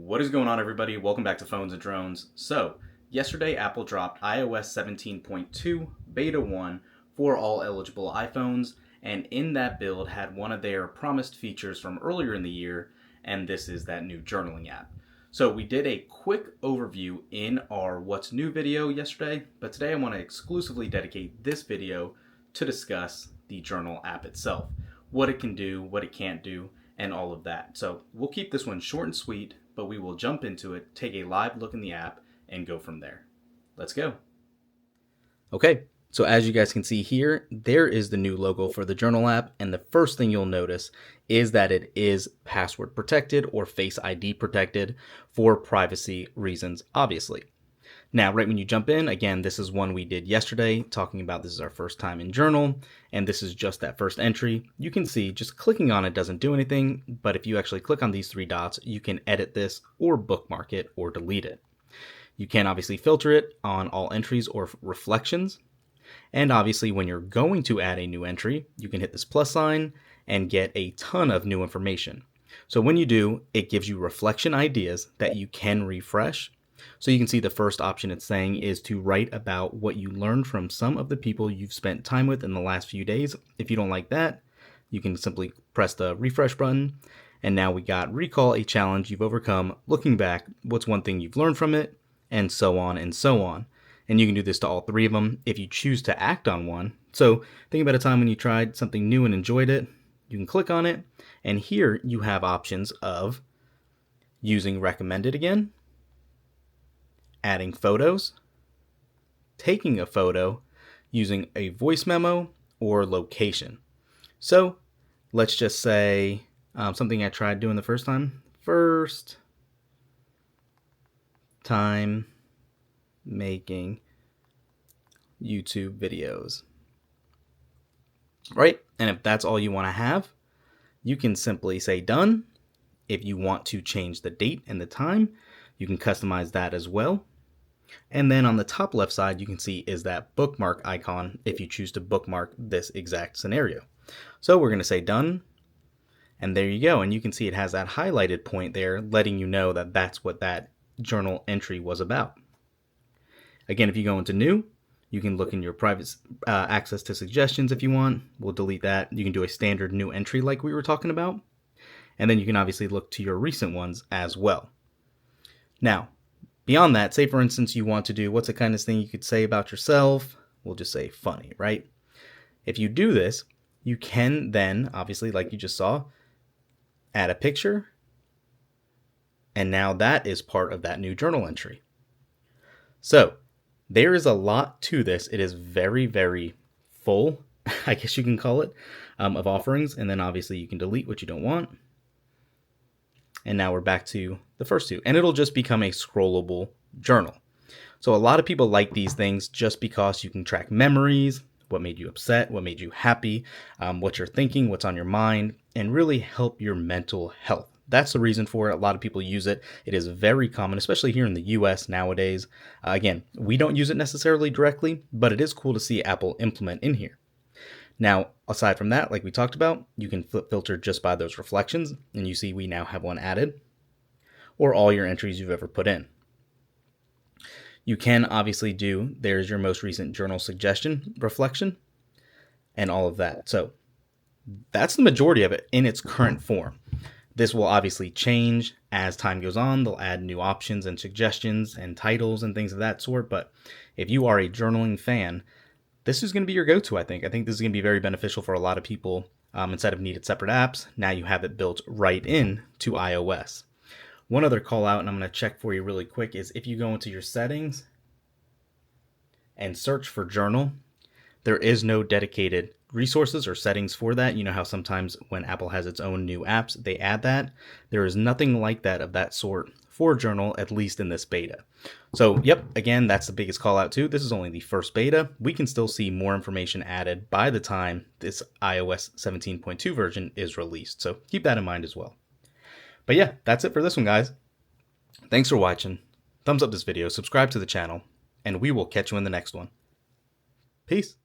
What is going on, everybody? Welcome back to Phones and Drones. So, yesterday Apple dropped iOS 17.2 Beta 1 for all eligible iPhones, and in that build had one of their promised features from earlier in the year, and this is that new journaling app. So we did a quick overview in our What's New video yesterday, but today I want to exclusively dedicate this video to discuss the journal app itself, what it can do, what it can't do, and all of that. So we'll keep this one short and sweet, but we will jump into it, take a live look in the app, and go from there. Let's go. Okay, so as you guys can see here, there is the new logo for the journal app, and the first thing you'll notice is that it is password protected or Face ID protected for privacy reasons, obviously. Now, right when you jump in, again, this is one we did yesterday, talking about this is our first time in journal, and this is just that first entry. You can see just clicking on it doesn't do anything, but if you actually click on these three dots, you can edit this or bookmark it or delete it. You can obviously filter it on all entries or reflections. And obviously, when you're going to add a new entry, you can hit this plus sign and get a ton of new information. So when you do, it gives you reflection ideas that you can refresh. So you can see the first option it's saying is to write about what you learned from some of the people you've spent time with in the last few days. If you don't like that, you can simply press the refresh button. And now we got recall a challenge you've overcome, looking back, what's one thing you've learned from it, and so on and so on. And you can do this to all three of them if you choose to act on one. So think about a time when you tried something new and enjoyed it. You can click on it, and here you have options of using recommended again, adding photos, taking a photo, using a voice memo, or location. So let's just say something I tried doing the first time. First time making YouTube videos. Right? And if that's all you want to have, you can simply say done. If you want to change the date and the time, you can customize that as well. And then on the top left side, you can see is that bookmark icon if you choose to bookmark this exact scenario. So we're going to say done. And there you go. And you can see it has that highlighted point there, letting you know that that's what that journal entry was about. Again, if you go into new, you can look in your private access to suggestions if you want. We'll delete that. You can do a standard new entry like we were talking about. And then you can obviously look to your recent ones as well. Now, beyond that, say for instance you want to do what's the kind of thing you could say about yourself. We'll just say funny, right? If you do this, you can then, obviously, like you just saw, add a picture. And now that is part of that new journal entry. So there is a lot to this. It is very, very full, I guess you can call it, of offerings. And then obviously you can delete what you don't want. And now we're back to the first two. And it'll just become a scrollable journal. So a lot of people like these things just because you can track memories, what made you upset, what made you happy, what you're thinking, what's on your mind, and really help your mental health. That's the reason for it. A lot of people use it. It is very common, especially here in the US nowadays. Again, we don't use it necessarily directly, but it is cool to see Apple implement in here. Now, aside from that, like we talked about, you can filter just by those reflections, and you see we now have one added, or all your entries you've ever put in. You can obviously do, there's your most recent journal suggestion, reflection, and all of that. So that's the majority of it in its current form. This will obviously change as time goes on. They'll add new options and suggestions and titles and things of that sort. But if you are a journaling fan, this is going to be your go-to, I think. I think this is going to be very beneficial for a lot of people. Instead of needed separate apps, now you have it built right in to iOS. One other call out, and I'm going to check for you really quick, is if you go into your settings and search for journal, there is no dedicated resources or settings for that. You know how sometimes when Apple has its own new apps, they add that. There is nothing like that of that sort for journal, at least in this beta. So, yep, again, that's the biggest call out too. This is only the first beta. We can still see more information added by the time this iOS 17.2 version is released. So keep that in mind as well. But yeah, that's it for this one, guys. Thanks for watching. Thumbs up this video, subscribe to the channel, and we will catch you in the next one. Peace.